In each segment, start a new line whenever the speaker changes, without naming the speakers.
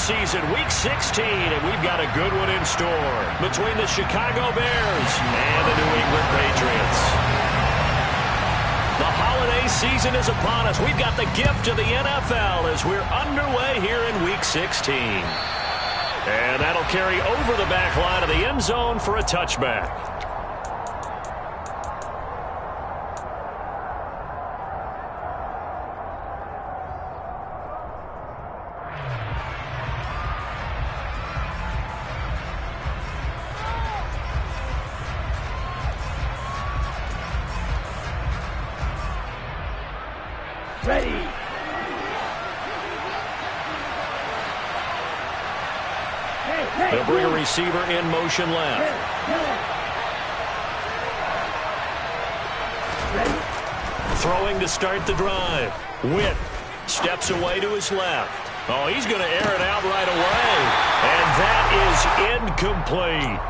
season, Week 16, and we've got a good one in store between the Chicago Bears and the New England Patriots. The holiday season is upon us. We've got the gift of the NFL as we're underway here in Week 16. And that'll carry over the back line of the end zone for a touchback.
Ready.
They'll bring a receiver in motion left. Throwing to start the drive. Witt steps away to his left. Oh, he's going to air it out right away. And that is incomplete.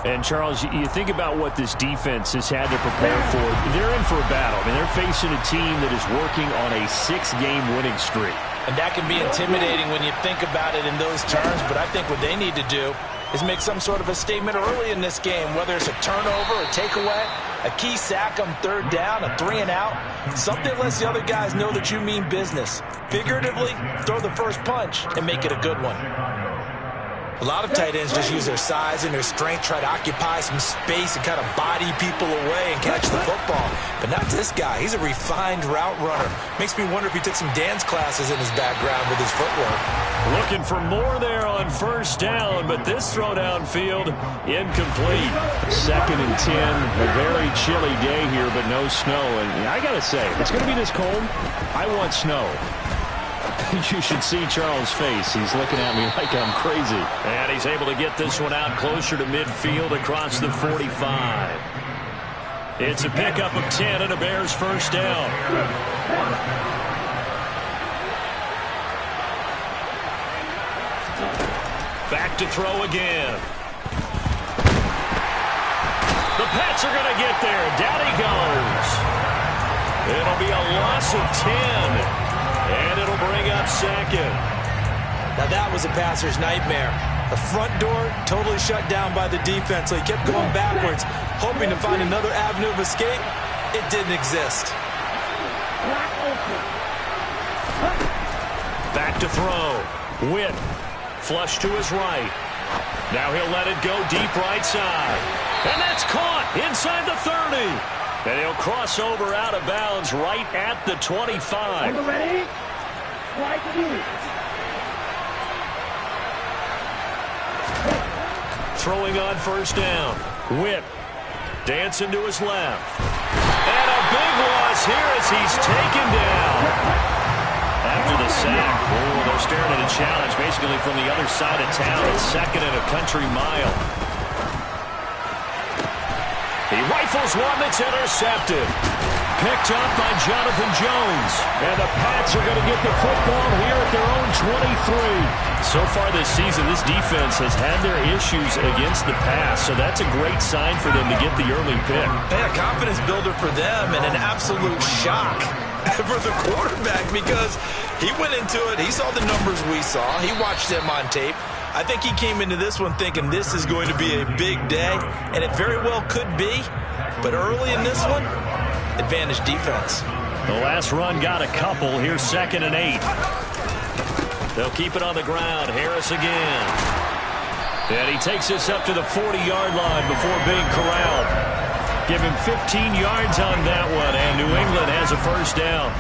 And, Charles, you think about what this defense has had to prepare for. They're in for a battle. I mean, they're facing a team that is working on a 6-game winning streak.
And that can be intimidating when you think about it in those terms, but I think what they need to do is make some sort of a statement early in this game, whether it's a turnover, a takeaway, a key sack on third down, a 3-and-out, something lets the other guys know that you mean business. Figuratively, throw the first punch and make it a good one. A lot of tight ends just use their size and their strength, try to occupy some space and kind of body people away and catch the football. But not this guy. He's a refined route runner. Makes me wonder if he took some dance classes in his background with his footwork.
Looking for more there on first down, but this throw downfield incomplete. 2nd and 10, a very chilly day here, but no snow. And I got to say, if it's going to be this cold, I want snow. You should see Charles' face. He's looking at me like I'm crazy. And he's able to get this one out closer to midfield across the 45. It's a pickup of 10 and a Bears first down. Back to throw again. The Pats are going to get there. Down he goes. It'll be a loss of 10. And it'll bring up 2nd.
Now that was a passer's nightmare. The front door totally shut down by the defense, so he kept going backwards, hoping to find another avenue of escape. It didn't exist.
Back to throw. Witt. Flush to his right. Now he'll let it go deep right side. And that's caught inside the 30. And he'll cross over out of bounds right at the 25.
Ready?
Throwing on first down. Witt dancing to his left. And a big loss here as he's taken down. After the sack, they're staring at a challenge basically from the other side of town. It's 2nd and a country mile. He rifles one that's intercepted. Picked up by Jonathan Jones. And the Pats are going to get the football here at their own 23. So far this season, this defense has had their issues against the pass. So that's a great sign for them to get the early pick.
And a confidence builder for them and an absolute shock for the quarterback because he went into it. He saw the numbers we saw. He watched them on tape. I think he came into this one thinking this is going to be a big day, and it very well could be. But early in this one, advantage defense.
The last run got a couple. Here's 2nd and 8. They'll keep it on the ground. Harris again. And he takes this up to the 40-yard line before being corralled. Give him 15 yards on that one, and New England has a first down.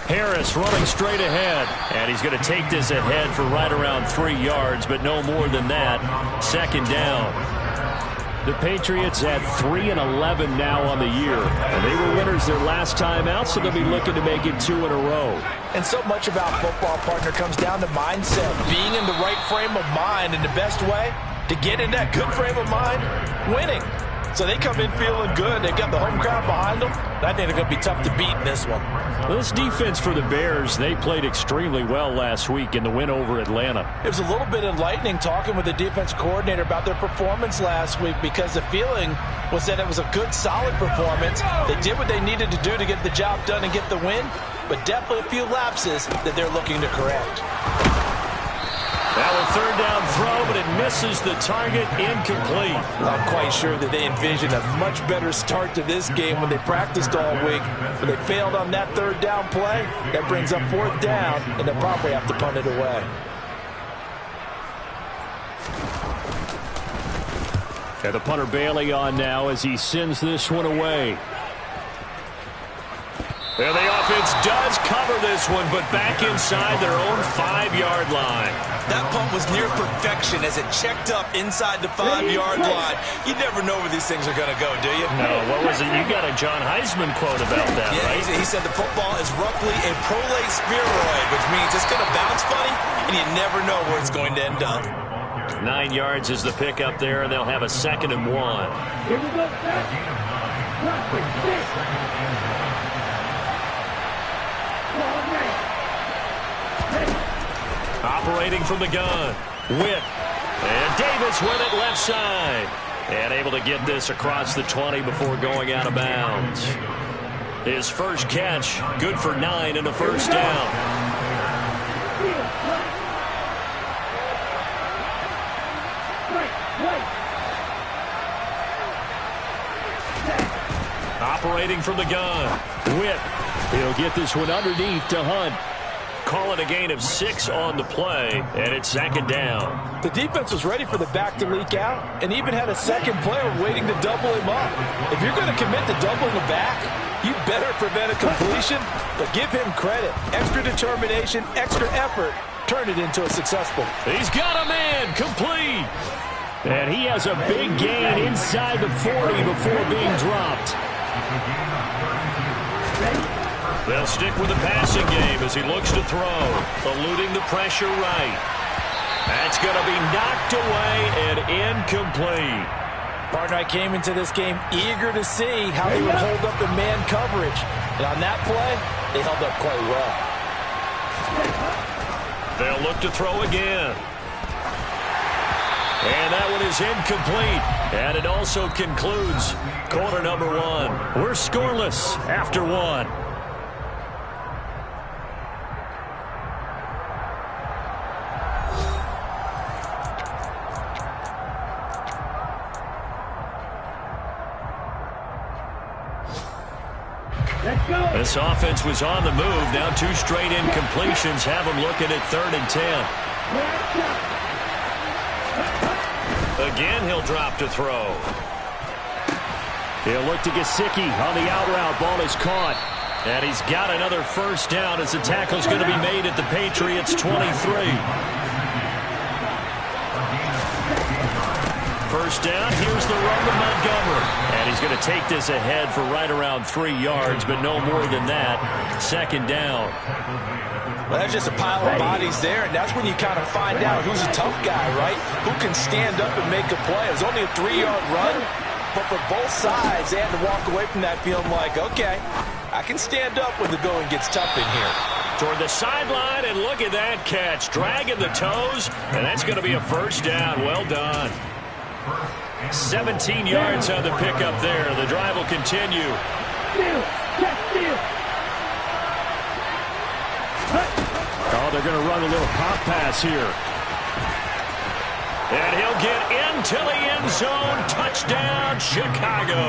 Harris running straight ahead, and he's going to take this ahead for right around 3 yards, but no more than that. 2nd down. The Patriots at 3-11 now on the year, and they were winners their last time out, so they'll be looking to make it 2 in a row.
And so much about football, partner, comes down to mindset, being in the right frame of mind, and the best way to get in that good frame of mind, winning. So they come in feeling good. They've got the home crowd behind them. I think they're going to be tough to beat in this one.
Well, this defense for the Bears, they played extremely well last week in the win over Atlanta.
It was a little bit enlightening talking with the defense coordinator about their performance last week, because the feeling was that it was a good, solid performance. They did what they needed to do to get the job done and get the win, but definitely a few lapses that they're looking to correct.
Now a third down throw, but it misses the target, incomplete.
I'm quite sure that they envisioned a much better start to this game when they practiced all week, but they failed on that third down play. That brings up fourth down, and they'll probably have to punt it away.
And the punter Bailey on now as he sends this one away. And the offense does cover this one, but back inside their own 5-yard line.
That punt was near perfection as it checked up inside the 5-yard line. You never know where these things are going to go, do you?
No, what was it? You got a John Heisman quote about that, right?
He said the football is roughly a prolate spheroid, which means it's going to bounce funny, and you never know where it's going to end up.
9 yards is the pickup there, and they'll have a 2nd and 1.
Here we go.
Operating from the gun. Witt. And Davis with it left side. And able to get this across the 20 before going out of bounds. His first catch, good for 9 and a first down. Operating from the gun. Witt. He'll get this one underneath to Hunt. Call it a gain of 6 on the play, and it's 2nd down.
The defense was ready for the back to leak out and even had a second player waiting to double him up. If you're going to commit to doubling the back, you better prevent a completion, but give him credit. Extra determination, extra effort, turn it into a successful.
He's got a man, complete. And he has a big gain inside the 40 before being dropped. They'll stick with the passing game as he looks to throw, eluding the pressure right. That's going to be knocked away and incomplete.
Partner, I came into this game eager to see how they would hold up in man coverage. And on that play, they held up quite well.
They'll look to throw again. And that one is incomplete. And it also concludes quarter number 1. We're scoreless after 1. This offense was on the move. Now 2 straight incompletions have them looking at 3rd and 10. Again, he'll drop to throw. He'll look to Gesicki on the out route. Ball is caught. And he's got another first down as the tackle's going to be made at the Patriots' 23. First down, here's the run to Montgomery. And he's going to take this ahead for right around 3 yards, but no more than that. 2nd down.
Well, that's just a pile of bodies there, and that's when you kind of find out who's a tough guy, right? Who can stand up and make a play. It was only a 3-yard run, but for both sides, they had to walk away from that feeling like, okay, I can stand up when the going gets tough in here.
Toward the sideline, and look at that catch. Dragging the toes, and that's going to be a first down. Well done. 17 yards on the pickup there. The drive will continue. Oh, they're going to run a little pop pass here. And he'll get into the end zone. Touchdown, Chicago.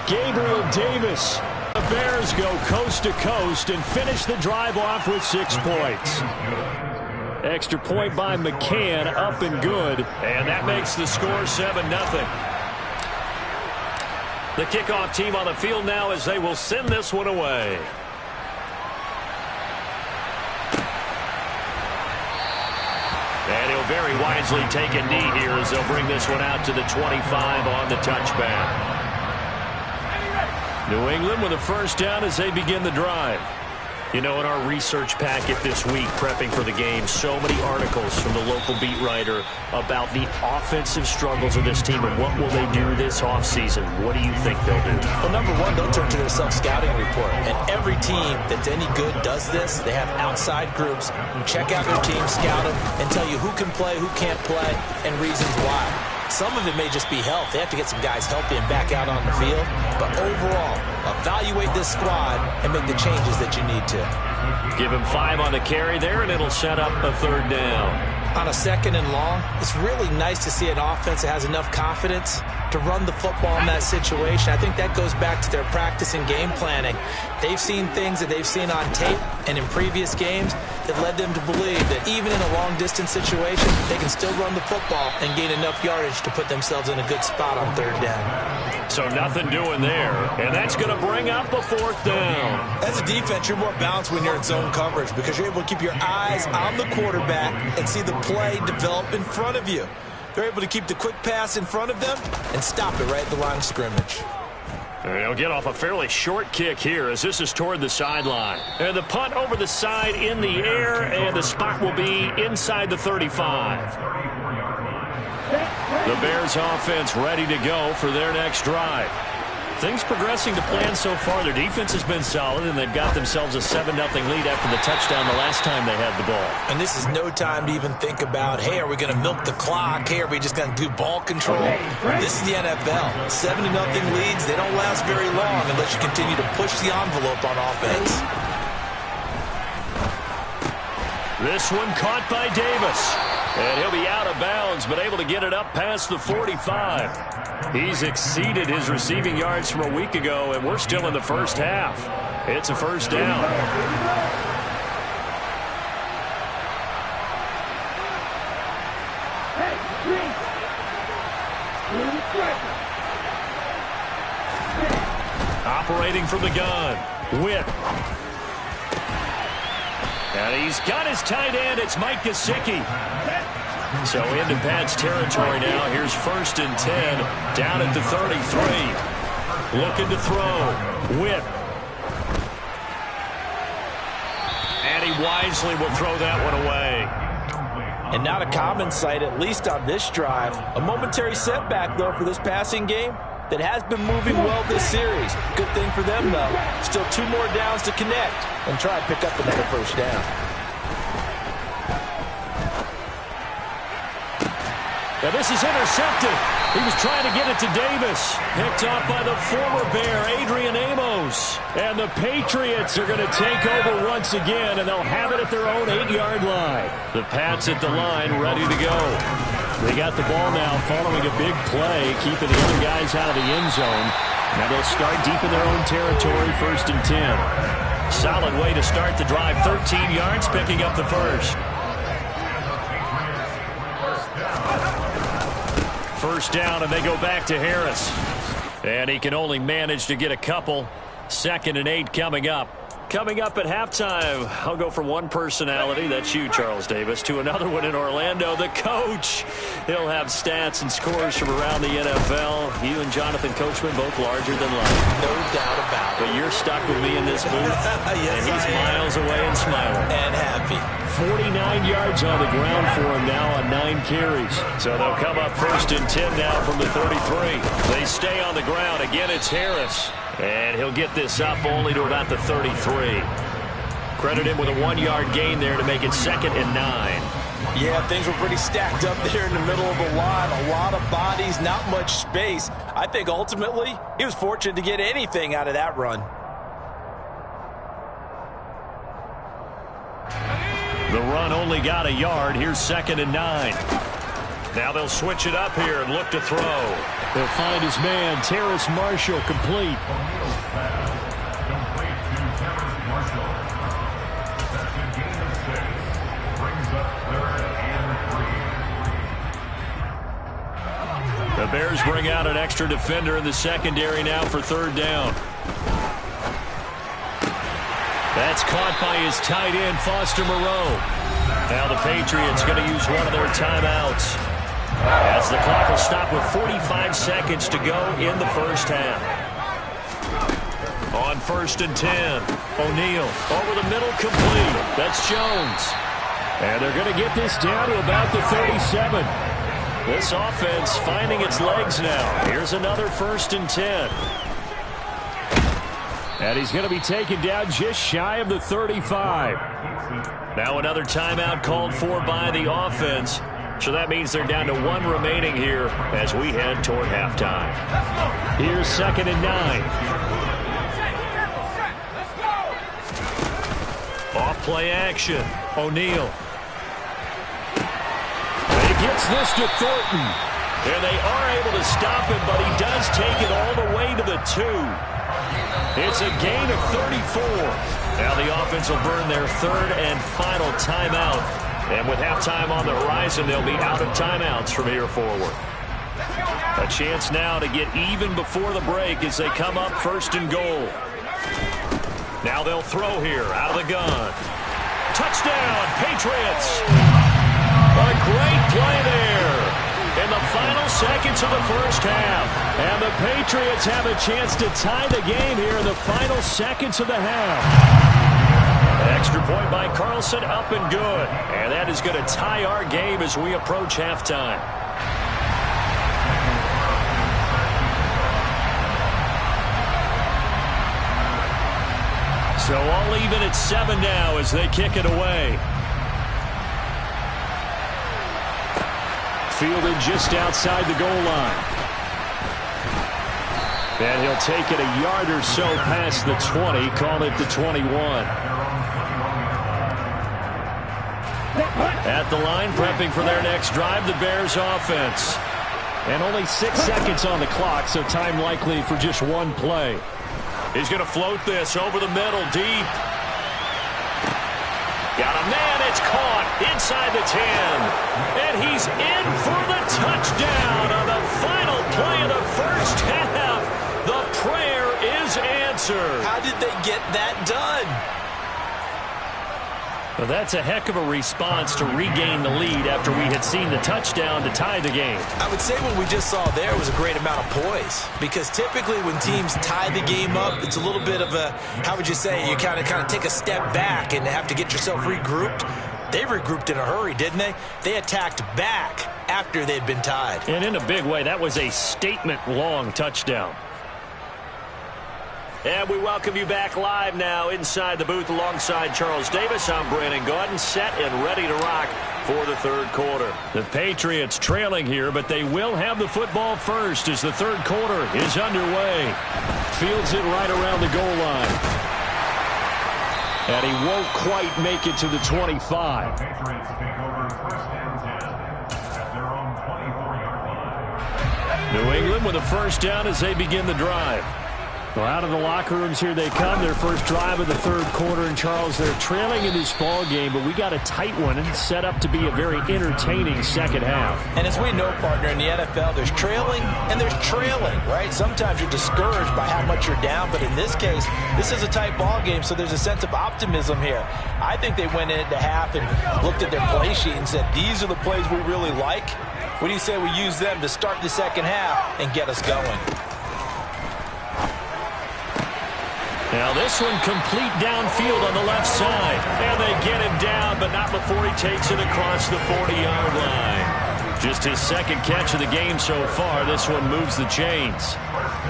Gabriel Davis. The Bears go coast to coast and finish the drive off with 6 points. Extra point by McCann, up and good. And that makes the score 7-0. The kickoff team on the field now as they will send this one away. And he'll very wisely take a knee here as they'll bring this one out to the 25 on the touchback. New England with a first down as they begin the drive. You know, in our research packet this week, prepping for the game, so many articles from the local beat writer about the offensive struggles of this team and what will they do this offseason. What do you think they'll do?
Well, number one, they'll turn to their self-scouting report. And every team that's any good does this. They have outside groups who check out their team, scout them, and tell you who can play, who can't play, and reasons why. Some of it may just be health. They have to get some guys healthy and back out on the field. But overall, evaluate this squad and make the changes that you need to.
Give him 5 on the carry there, and it'll set up a 3rd down.
On a 2nd and long, it's really nice to see an offense that has enough confidence to run the football in that situation. I think that goes back to their practice and game planning. They've seen things that they've seen on tape and in previous games that led them to believe that even in a long-distance situation, they can still run the football and gain enough yardage to put themselves in a good spot on 3rd down.
So nothing doing there, and that's going to bring up a 4th down.
As a defense, you're more balanced when you're in zone coverage because you're able to keep your eyes on the quarterback and see the play develop in front of you. They're able to keep the quick pass in front of them and stop it right at the line of scrimmage.
And he'll get off a fairly short kick here as this is toward the sideline. And the punt over the side in the air, and the spot will be inside the 35. The Bears offense ready to go for their next drive. Things progressing to plan so far. Their defense has been solid, and they've got themselves a 7-0 lead after the touchdown the last time they had the ball.
And this is no time to even think about, hey, are we going to milk the clock? Hey, are we just going to do ball control? This is the NFL. 7-0 leads, they don't last very long unless you continue to push the envelope on offense.
This one caught by Davis. And he'll be out of bounds, but able to get it up past the 45. He's exceeded his receiving yards from a week ago, and we're still in the first half. It's a 1st down. Operating from the gun. Whip. And he's got his tight end. It's Mike Gesicki. So into Pat's territory now. Here's 1st and 10. Down at the 33. Looking to throw. Whip. And he wisely will throw that one away.
And not a common sight, at least on this drive. A momentary setback, though, for this passing game that has been moving well this series. Good thing for them, though. Still 2 more downs to connect and try and pick up another 1st down.
Now this is intercepted. He was trying to get it to Davis. Picked off by the former Bear, Adrian Amos. And the Patriots are going to take over once again, and they'll have it at their own 8-yard line. The Pats at the line, ready to go. They got the ball now following a big play, keeping the other guys out of the end zone. Now they'll start deep in their own territory, 1st and 10. Solid way to start the drive, 13 yards, picking up the 1st. 1st down, and they go back to Harris. And he can only manage to get a couple. 2nd and 8 coming up. Coming up at halftime, I'll go from one personality, that's you, Charles Davis, to another one in Orlando, the coach. He'll have stats and scores from around the NFL. You and Jonathan Coachman both larger than life.
No doubt about it.
But you're stuck with me in this booth.
Yes,
and he's miles away and smiling.
And happy.
49 yards on the ground for him now on 9 carries. So they'll come up 1st and 10 now from the 33. They stay on the ground. Again, it's Harris. And he'll get this up only to about the 33. Credit him with a 1-yard gain there to make it 2nd and 9.
Yeah, things were pretty stacked up there in the middle of the line. A lot of bodies, not much space. I think ultimately he was fortunate to get anything out of that run.
The run only got a yard. Here's 2nd and 9. Now they'll switch it up here and look to throw. They'll find his man, Terrace Marshall, complete. The Bears bring out an extra defender in the secondary now for 3rd down. That's caught by his tight end, Foster Moreau. Now the Patriots going to use one of their timeouts, as the clock will stop with 45 seconds to go in the 1st half. On 1st and 10. O'Neal over the middle, complete. That's Jones. And they're going to get this down to about the 37. This offense finding its legs now. Here's another 1st and 10. And he's going to be taken down just shy of the 35. Now another timeout called for by the offense. So that means they're down to 1 remaining here as we head toward halftime. Here's 2nd and 9. Off play action. O'Neal. He gets this to Thornton. And they are able to stop him, but he does take it all the way to the 2. It's a gain of 34. Now the offense will burn their 3rd and final timeout. And with halftime on the horizon, they'll be out of timeouts from here forward. A chance now to get even before the break as they come up 1st and goal. Now they'll throw here out of the gun. Touchdown, Patriots. A great play there in the final seconds of the 1st half. And the Patriots have a chance to tie the game here in the final seconds of the half. Extra point by Carlson, up and good. And that is going to tie our game as we approach halftime. So all even at 7 now as they kick it away. Fielded just outside the goal line. And he'll take it a yard or so past the 20, call it the 21. At the line, prepping for their next drive, the Bears offense. And only 6 seconds on the clock, so time likely for just 1 play. He's going to float this over the middle, deep. Got a man, it's caught inside the 10. And he's in for the touchdown on the final play of the 1st half. The prayer is answered.
How did they get that done?
Well, that's a heck of a response to regain the lead after we had seen the touchdown to tie the game.
I would say what we just saw there was a great amount of poise, because typically when teams tie the game up, it's a little bit of a, how would you say, you kind of take a step back and have to get yourself regrouped. They regrouped in a hurry, didn't they? They attacked back after they'd been tied.
And in a big way, that was a statement-long touchdown. And we welcome you back live now inside the booth alongside Charles Davis. I'm Brandon Gaudin, set and ready to rock for the 3rd quarter. The Patriots trailing here, but they will have the football first as the 3rd quarter is underway. Fields it right around the goal line. And he won't quite make it to the 25. New England with a 1st down as they begin the drive. Well, out of the locker rooms here they come. Their first drive of the 3rd quarter. And, Charles, they're trailing in this ball game, but we got a tight one and set up to be a very entertaining 2nd half.
And as we know, partner, in the NFL, there's trailing and there's trailing, right? Sometimes you're discouraged by how much you're down, but in this case, this is a tight ball game, so there's a sense of optimism here. I think they went into half and looked at their play sheet and said, these are the plays we really like. What do you say we use them to start the 2nd half and get us going?
Now this one complete downfield on the left side. And they get him down, but not before he takes it across the 40-yard line. Just his 2nd catch of the game so far. This one moves the chains.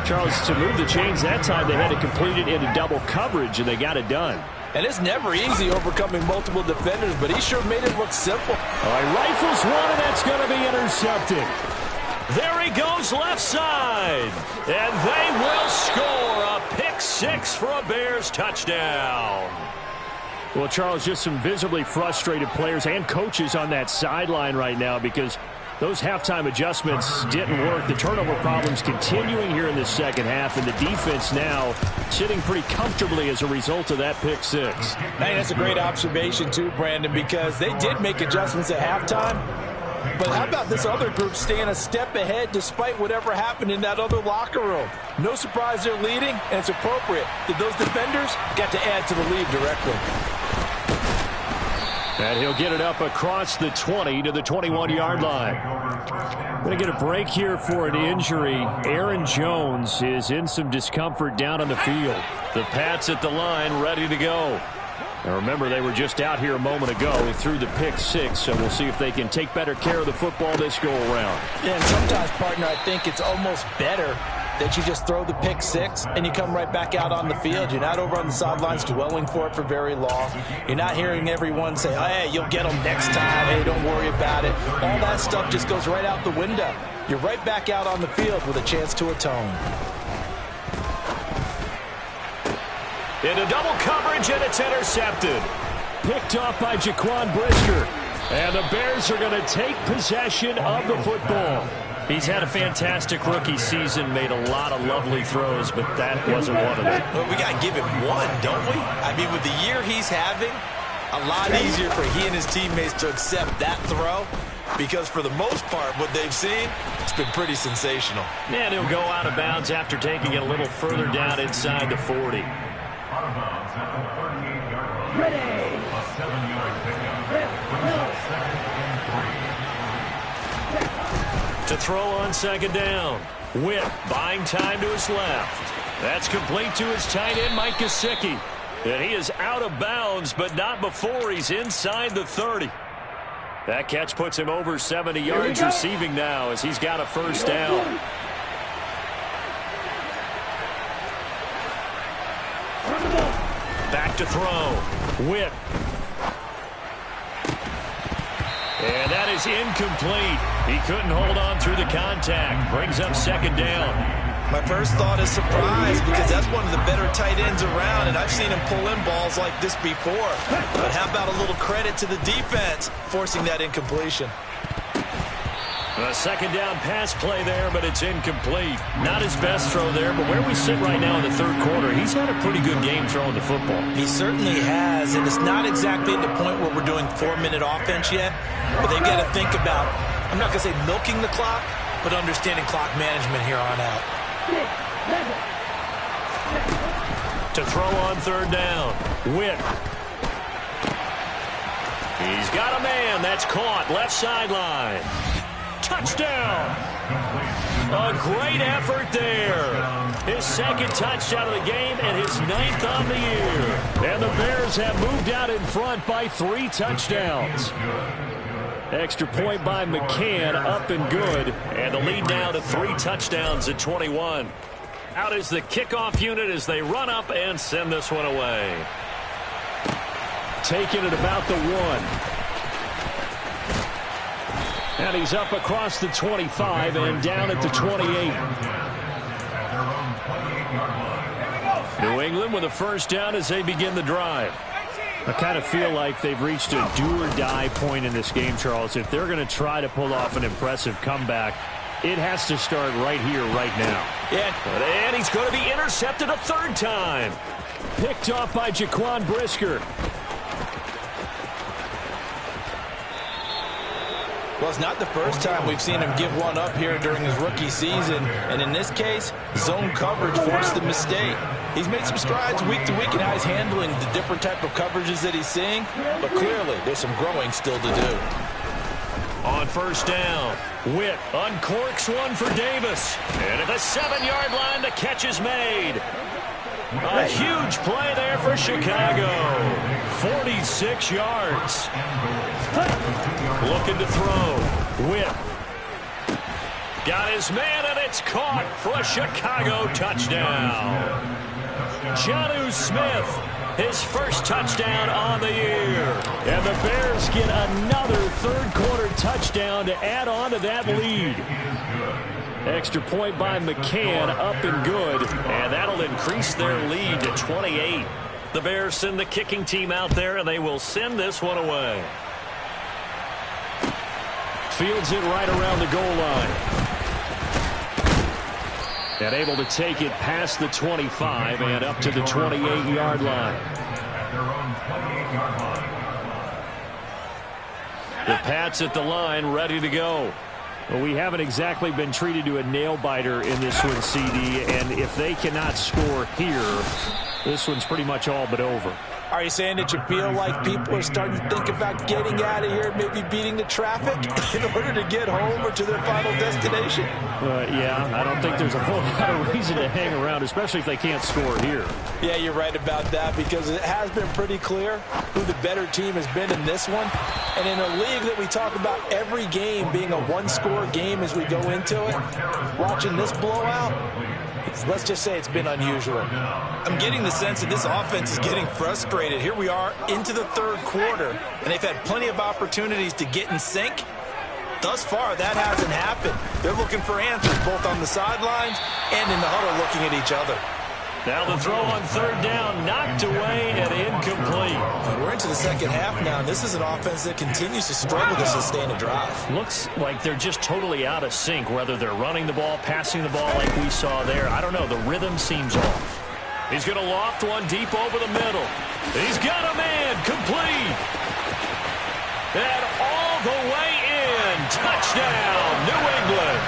Charles, to move the chains that time, they had to complete it into double coverage, and they got it done.
And it's never easy overcoming multiple defenders, but he sure made it look simple.
All right, rifles one, and that's going to be intercepted. There he goes left side. And they will score a pick-6 for a Bears touchdown. Well, Charles, just some visibly frustrated players and coaches on that sideline right now because those halftime adjustments didn't work. The turnover problems continuing here in the 2nd half, and the defense now sitting pretty comfortably as a result of that pick-6.
Hey, that's a great observation too, Brandon, because they did make adjustments at halftime. But how about this other group staying a step ahead despite whatever happened in that other locker room? No surprise they're leading, and it's appropriate that those defenders got to add to the lead directly.
And he'll get it up across the 20 to the 21-yard line. Going to get a break here for an injury. Aaron Jones is in some discomfort down on the field. The Pats at the line ready to go. Now remember, they were just out here a moment ago through the pick six, so we'll see if they can take better care of the football this go-around.
Yeah, and sometimes, partner, I think it's almost better that you just throw the pick six and you come right back out on the field. You're not over on the sidelines dwelling for it for very long. You're not hearing everyone say, oh, hey, you'll get them next time. Hey, don't worry about it. All that stuff just goes right out the window. You're right back out on the field with a chance to atone.
Into double coverage, and it's intercepted. Picked off by Jaquan Brisker. And the Bears are going to take possession of the football. He's had a fantastic rookie season, made a lot of lovely throws, but that wasn't one of them.
Well, we got to give him one, don't we? I mean, with the year he's having, a lot easier for he and his teammates to accept that throw, because for the most part, what they've seen, it's been pretty sensational.
And he'll go out of bounds after taking it a little further down inside the 40. To throw on second down. Whip buying time to his left. That's complete to his tight end, Mike Gesicki. And he is out of bounds, but not before he's inside the 30. That catch puts him over 70 yards receiving now as he's got a first down. Back to throw. Whip. And that is incomplete. He couldn't hold on through the contact. Brings up second down.
My first thought is surprise, because that's one of the better tight ends around, and I've seen him pull in balls like this before. But how about a little credit to the defense forcing that incompletion?
A second down pass play there, but it's incomplete. Not his best throw there, but where we sit right now in the third quarter, he's had a pretty good game throwing the football.
He certainly has, and it's not exactly at the point where we're doing 4-minute offense yet, but they've got to think about, I'm not going to say milking the clock, but understanding clock management here on out.
To throw on third down. Whip. He's got a man. That's caught. Left sideline. Touchdown. A great effort there. His second touchdown of the game and his 9th on the year. And the Bears have moved out in front by 3 touchdowns. Extra point by McCann, up and good. And the lead now to 3 touchdowns at 21. Out is the kickoff unit as they run up and send this one away. Taking it about the 1. And he's up across the 25 and down at the 28. New England with a first down as they begin the drive. I kind of feel like they've reached a do-or-die point in this game, Charles. If they're going to try to pull off an impressive comeback, it has to start right here, right now. Yeah, and he's going to be intercepted a 3rd time. Picked off by Jaquan Brisker.
Well, it's not the first time we've seen him give one up here during his rookie season. And in this case, zone coverage forced the mistake. He's made some strides week to week in how he's handling the different type of coverages that he's seeing. But clearly, there's some growing still to do.
On first down, Whip uncorks one for Davis. And at the 7-yard line, the catch is made. A huge play there for Chicago. 46 yards. Looking to throw. Whip. Got his man, and it's caught for a Chicago touchdown. Jonnu Smith, his first touchdown on the year. And the Bears get another third-quarter touchdown to add on to that lead. Extra point by McCann, up and good. And that'll increase their lead to 28. The Bears send the kicking team out there, and they will send this one away. Fields it right around the goal line. And able to take it past the 25 and up to the 28-yard line. The Pats at the line, ready to go. Well, we haven't exactly been treated to a nail-biter in this one, CD, and if they cannot score here, this one's pretty much all but over.
Are you saying that you feel like people are starting to think about getting out of here, maybe beating the traffic in order to get home or to their final destination?
Yeah, I don't think there's a whole lot of reason to hang around, especially if they can't score here.
Yeah, you're right about that, because it has been pretty clear who the better team has been in this one. And in a league that we talk about every game being a one-score game as we go into it, watching this blowout, let's just say it's been unusual.
I'm getting the sense that this offense is getting frustrated. Here we are into the third quarter, and they've had plenty of opportunities to get in sync. Thus far, that hasn't happened. They're looking for answers both on the sidelines and in the huddle looking at each other.
Now the throw on third down, knocked away and incomplete.
We're into the second half now, and this is an offense that continues to struggle to sustain a drive.
Looks like they're just totally out of sync, whether they're running the ball, passing the ball like we saw there. I don't know. The rhythm seems off. He's going to loft one deep over the middle. He's got a man, complete. And all the way in. Touchdown, New England.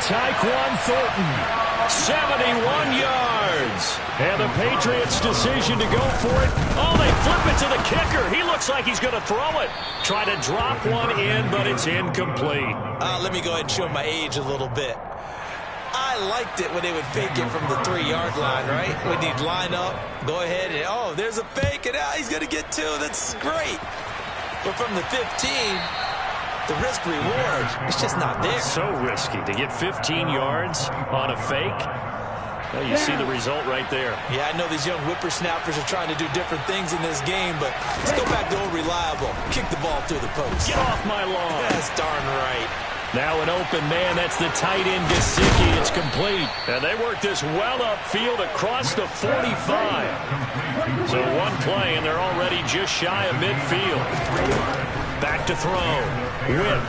Tyquan Thornton. 71 yards. And the Patriots' decision to go for it. Oh, they flip it to the kicker. He looks like he's going to throw it. Try to drop one in, but it's incomplete.
Let me go ahead and show my age a little bit. I liked it when they would fake it from the 3-yard line, right? When he'd line up, go ahead and, oh, there's a fake, and he's going to get two. That's great. But from the 15... the risk-reward, it's just not there.
So risky to get 15 yards on a fake. Well, you see the result right there.
Yeah, I know these young whippersnappers are trying to do different things in this game, but let's go back to old reliable. Kick the ball through the post.
Get off my lawn.
That's darn right.
Now an open man. That's the tight end, Gesicki. It's complete. And they work this well upfield across the 45. So one play, and they're already just shy of midfield. Back to throw. Whip.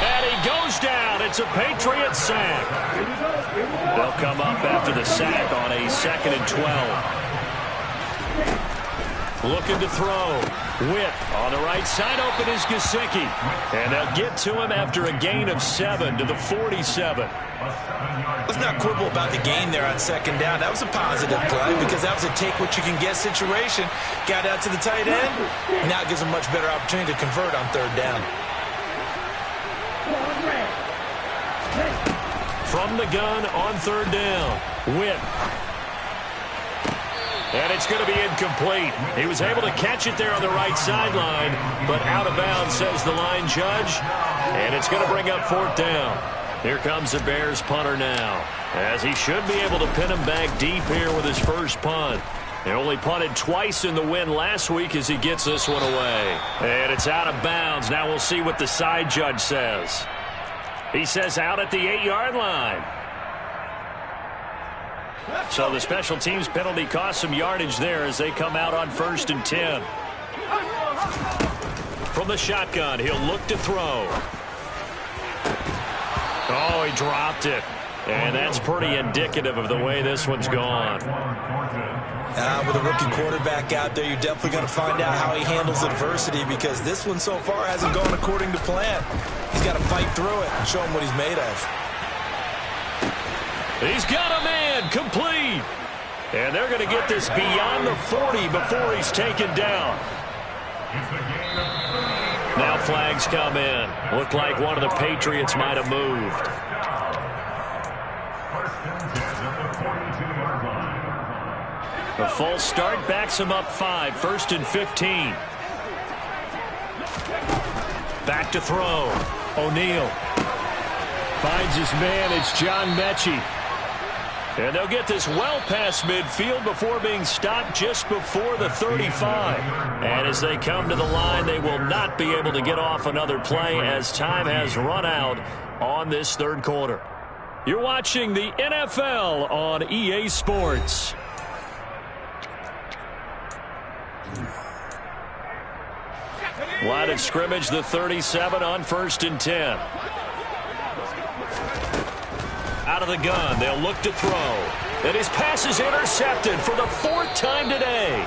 And he goes down. It's a Patriot sack. They'll come up after the sack on a 2nd and 12. Looking to throw. Whip on the right side. Open is Gesicki. And they'll get to him after a gain of 7 to the 47.
Let's not quibble about the gain there on 2nd down. That was a positive play because that was a take-what-you-can-get situation. Got out to the tight end. Now it gives them a much better opportunity to convert on 3rd down.
From the gun on 3rd down. Whip. And it's going to be incomplete. He was able to catch it there on the right sideline, but out of bounds, says the line judge. And it's going to bring up 4th down. Here comes the Bears punter now, as he should be able to pin him back deep here with his first punt. He only punted twice in the win last week as he gets this one away. And it's out of bounds. Now we'll see what the side judge says. He says out at the 8-yard line. So the special teams penalty cost some yardage there as they come out on 1st and 10. From the shotgun, he'll look to throw. Oh, he dropped it. And that's pretty indicative of the way this one's gone.
With a rookie quarterback out there, you're definitely going to find out how he handles adversity because this one so far hasn't gone according to plan. He's got to fight through it and show him what he's made of.
He's got a man, complete. And they're going to get this beyond the 40 before he's taken down. Now flags come in. Looked like one of the Patriots might have moved. A false start backs him up 5. 1st and 15. Back to throw. O'Neal finds his man. It's John Mechie. And they'll get this well past midfield before being stopped just before the 35. And as they come to the line, they will not be able to get off another play as time has run out on this 3rd quarter. You're watching the NFL on EA Sports. Line of scrimmage, the 37 on 1st and 10. Out of the gun, they'll look to throw. And his pass is intercepted for the 4th time today.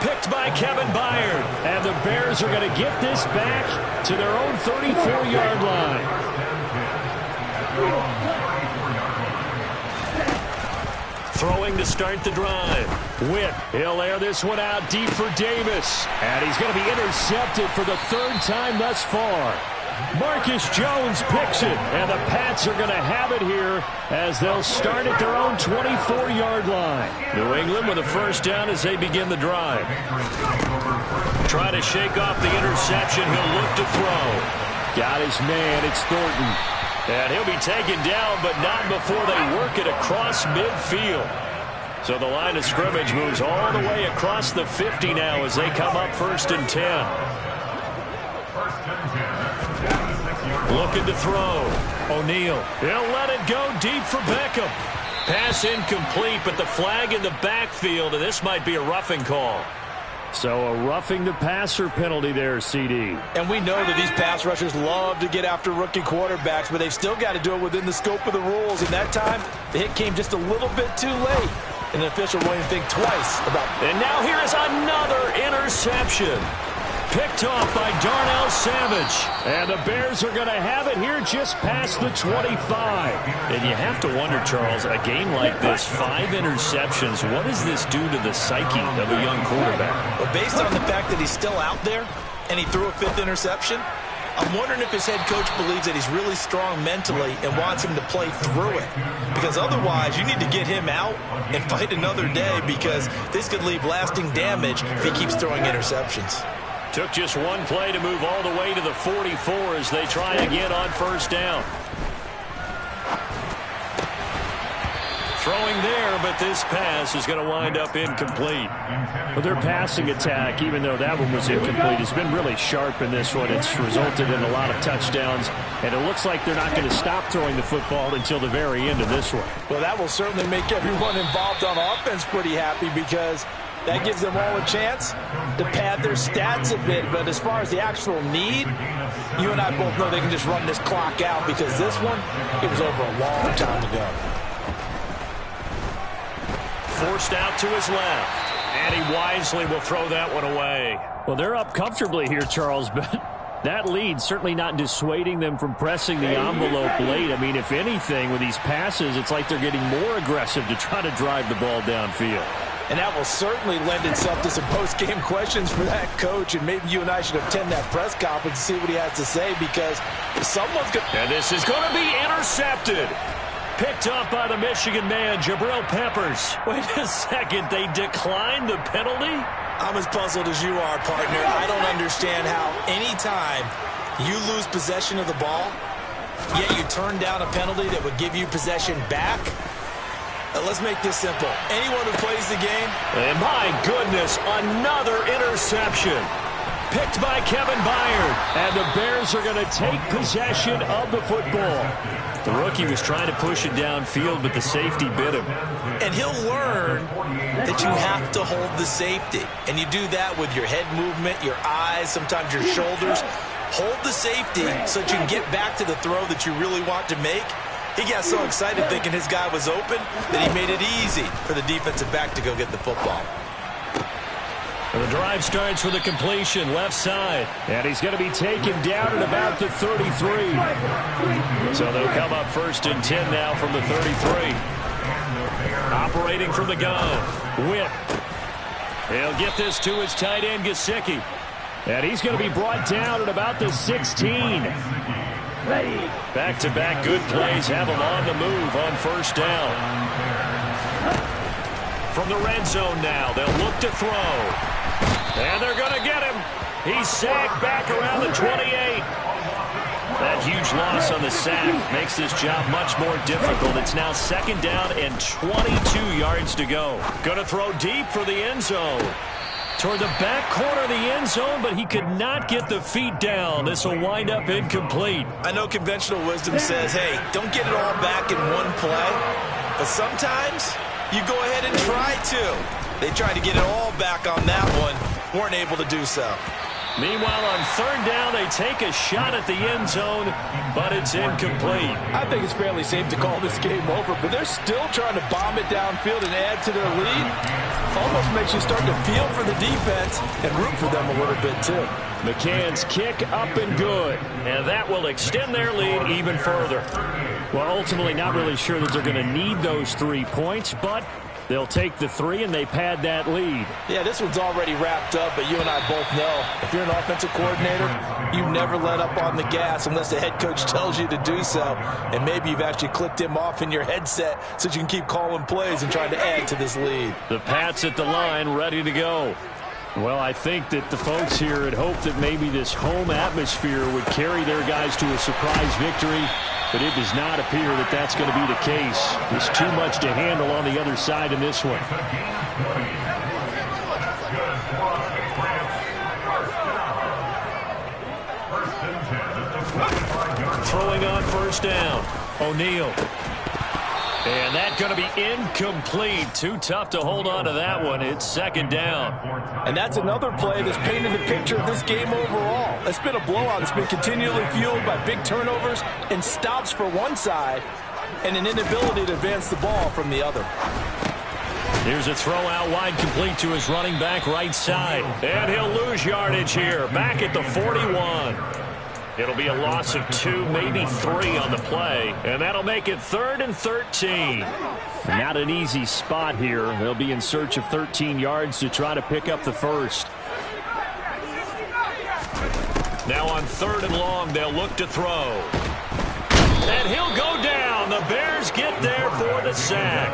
Picked by Kevin Byard. And the Bears are going to get this back to their own 34-yard line. Throwing to start the drive. Witt, he'll air this one out deep for Davis. And he's going to be intercepted for the third time thus far. Marcus Jones picks it, and the Pats are going to have it here as they'll start at their own 24-yard line. New England with a first down as they begin the drive. Try to shake off the interception. He'll look to throw. Got his man. It's Thornton. And he'll be taken down, but not before they work it across midfield. So the line of scrimmage moves all the way across the 50 now as they come up 1st and 10. Looking to throw. O'Neal. He'll let it go deep for Beckham. Pass incomplete, but the flag in the backfield, and this might be a roughing call. So a roughing the passer penalty there, CD.
And we know that these pass rushers love to get after rookie quarterbacks, but they've still got to do it within the scope of the rules. And that time, the hit came just a little bit too late. And the official won't even think twice about it.
And now here is another interception. Picked off by Darnell Savage. And the Bears are going to have it here just past the 25. And you have to wonder, Charles, a game like this, 5 interceptions, what does this do to the psyche of a young quarterback?
Well, based on the fact that he's still out there and he threw a 5th interception, I'm wondering if his head coach believes that he's really strong mentally and wants him to play through it. Because otherwise, you need to get him out and fight another day, because this could leave lasting damage if he keeps throwing interceptions.
Took just one play to move all the way to the 44 as they try again on first down. Throwing there, but this pass is going to wind up incomplete. Well, their passing attack, even though that one was incomplete, has been really sharp in this one. It's resulted in a lot of touchdowns, and it looks like they're not going to stop throwing the football until the very end of this one.
Well, that will certainly make everyone involved on offense pretty happy, because that gives them all a chance to pad their stats a bit. But as far as the actual need, you and I both know they can just run this clock out, because this one, it was over a long time ago.
Forced out to his left, and he wisely will throw that one away. Well, they're up comfortably here, Charles, but that lead certainly not dissuading them from pressing the envelope late. I mean, if anything, with these passes, it's like they're getting more aggressive to try to drive the ball downfield.
And that will certainly lend itself to some post-game questions for that coach, and maybe you and I should attend that press conference and see what he has to say, because someone's going to...
And this is going to be intercepted. Picked up by the Michigan man, Jabril Peppers. Wait a second, they declined the penalty?
I'm as puzzled as you are, partner. I don't understand how anytime you lose possession of the ball, yet you turn down a penalty that would give you possession back. Let's make this simple. Anyone who plays the game...
And my goodness, another interception. Picked by Kevin Byard. And the Bears are going to take possession of the football. The rookie was trying to push it downfield, but the safety bit him.
And he'll learn that you have to hold the safety. And you do that with your head movement, your eyes, sometimes your shoulders. Hold the safety so that you can get back to the throw that you really want to make. He got so excited thinking his guy was open that he made it easy for the defensive back to go get the football.
The drive starts with a completion left side, and he's going to be taken down at about the 33. So they'll come up 1st and 10 now from the 33. Operating from the gun, Witt. He'll get this to his tight end, Gesicki. And he's going to be brought down at about the 16. Back-to-back good plays have him on the move on first down. From the red zone now, they'll look to throw. And they're going to get him. He's sacked back around the 28. That huge loss on the sack makes this job much more difficult. It's now 2nd down and 22 yards to go. Going to throw deep for the end zone. Toward the back corner of the end zone, but he could not get the feet down. This will wind up incomplete.
I know conventional wisdom says, hey, don't get it all back in one play. But sometimes you go ahead and try to. They tried to get it all back on that one. Weren't able to do so.
Meanwhile, on 3rd down, they take a shot at the end zone, but it's incomplete.
I think it's fairly safe to call this game over, but they're still trying to bomb it downfield and add to their lead. Almost makes you start to feel for the defense and root for them a little bit, too.
McCann's kick up and good, and that will extend their lead even further. Well, ultimately, not really sure that they're going to need those 3 points, but They'll take the 3, and they pad that lead.
Yeah, this one's already wrapped up, but you and I both know if you're an offensive coordinator, you never let up on the gas unless the head coach tells you to do so. And maybe you've actually clicked him off in your headset so you can keep calling plays and trying to add to this lead.
The Pats at the line, ready to go. Well, I think that the folks here had hoped that maybe this home atmosphere would carry their guys to a surprise victory, but it does not appear that that's going to be the case. There's too much to handle on the other side in this one. Throwing on first down. O'Neal. And that's going to be incomplete. Too tough to hold on to that one. It's second down.
And that's another play that's painted the picture of this game overall. It's been a blowout. It's been continually fueled by big turnovers and stops for one side and an inability to advance the ball from the other.
Here's a throw out wide, complete to his running back right side. And he'll lose yardage here. Back at the 41. It'll be a loss of 2, maybe 3 on the play, and that'll make it 3rd and 13. Not an easy spot here. They'll be in search of 13 yards to try to pick up the first. Now on 3rd and long, they'll look to throw. And he'll go down. The Bears get there for the sack.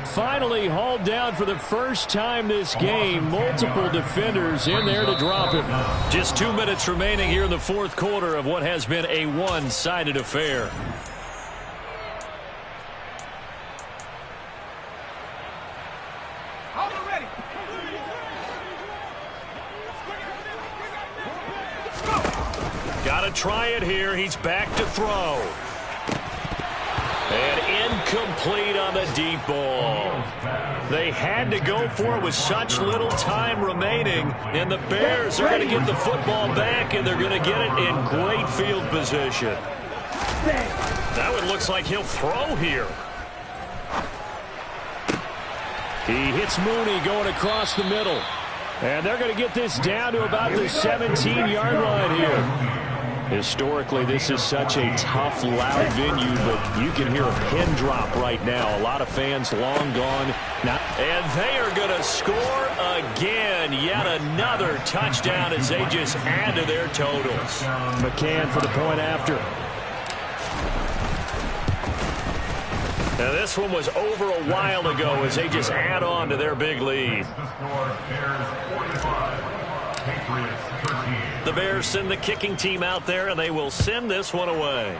Finally hauled down for the first time this game. Multiple defenders in there to drop him. Just 2 minutes remaining here in the fourth quarter of what has been a one-sided affair. Got to try it here. He's back to throw. And incomplete on the deep ball. They had to go for it with such little time remaining, and the Bears are going to get the football back, and they're going to get it in great field position. That one looks like he'll throw here. He hits Mooney going across the middle, and they're going to get this down to about the 17-yard line here. Historically, this is such a tough, loud venue, but you can hear a pin drop right now. A lot of fans long gone. And they are going to score again. Yet another touchdown as they just add to their totals. McCann for the point after. Now this one was over a while ago as they just add on to their big lead. The Bears send the kicking team out there, and they will send this one away.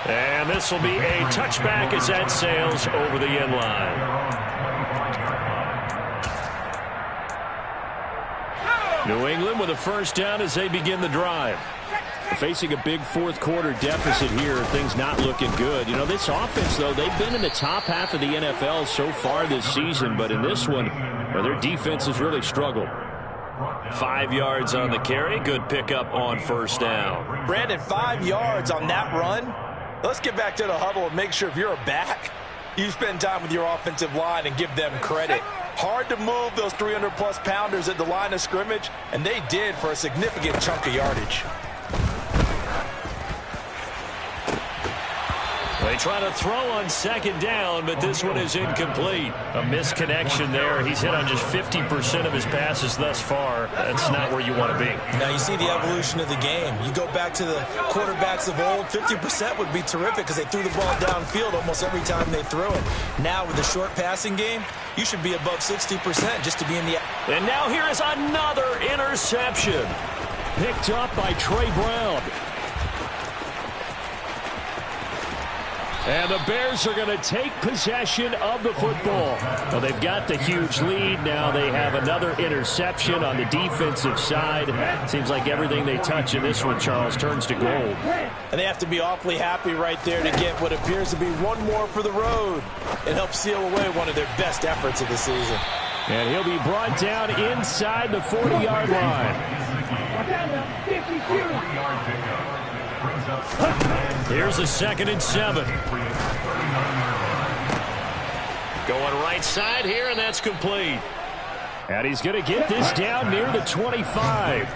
And this will be a touchback as that sails over the end line. New England with a first down as they begin the drive. Facing a big fourth quarter deficit here, things not looking good. You know, this offense, though, they've been in the top half of the NFL so far this season, but in this one, well, their defense has really struggled. 5 yards on the carry. Good pickup on first down.
Brandon, 5 yards on that run. Let's get back to the huddle and make sure if you're a back, you spend time with your offensive line and give them credit. Hard to move those 300-plus pounders at the line of scrimmage, and they did for a significant chunk of yardage.
They try to throw on second down, but this one is incomplete. A misconnection there. He's hit on just 50% of his passes thus far. That's not where you want to be.
Now you see the evolution of the game. You go back to the quarterbacks of old, 50% would be terrific because they threw the ball downfield almost every time they threw it. Now with the short passing game, you should be above 60% just to be in the...
And now here is another interception. Picked up by Trey Brown. And the Bears are going to take possession of the football. Well, they've got the huge lead. Now they have another interception on the defensive side. Seems like everything they touch in this one, Charles, turns to gold.
And they have to be awfully happy right there to get what appears to be one more for the road and help seal away one of their best efforts of the season.
And he'll be brought down inside the 40-yard line. Here's a 2nd and 7. Going right side here, and that's complete. And he's going to get this down near the 25.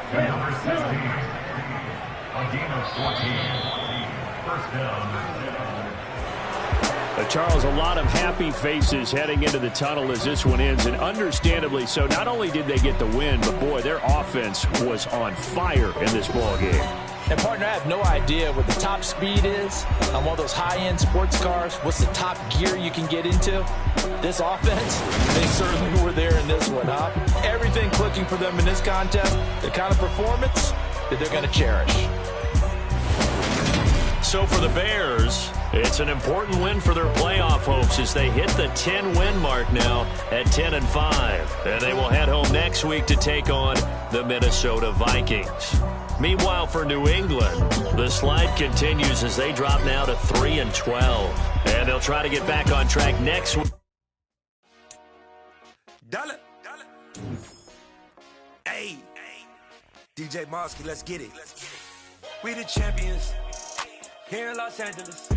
Charles, a lot of happy faces heading into the tunnel as this one ends, and understandably so. Not only did they get the win, but, boy, their offense was on fire in this ball game.
And, partner, I have no idea what the top speed is on one of those high-end sports cars. What's the top gear you can get into? This offense, they certainly were there in this one, huh? Everything clicking for them in this contest, the kind of performance that they're going to cherish.
So for the Bears, it's an important win for their playoff hopes as they hit the 10-win mark now at 10-5. And they will head home next week to take on the Minnesota Vikings. Meanwhile, for New England, the slide continues as they drop now to 3-12. And they'll try to get back on track next week.
Dollar. Hey, DJ Mosky, let's get it. We the champions here in Los Angeles.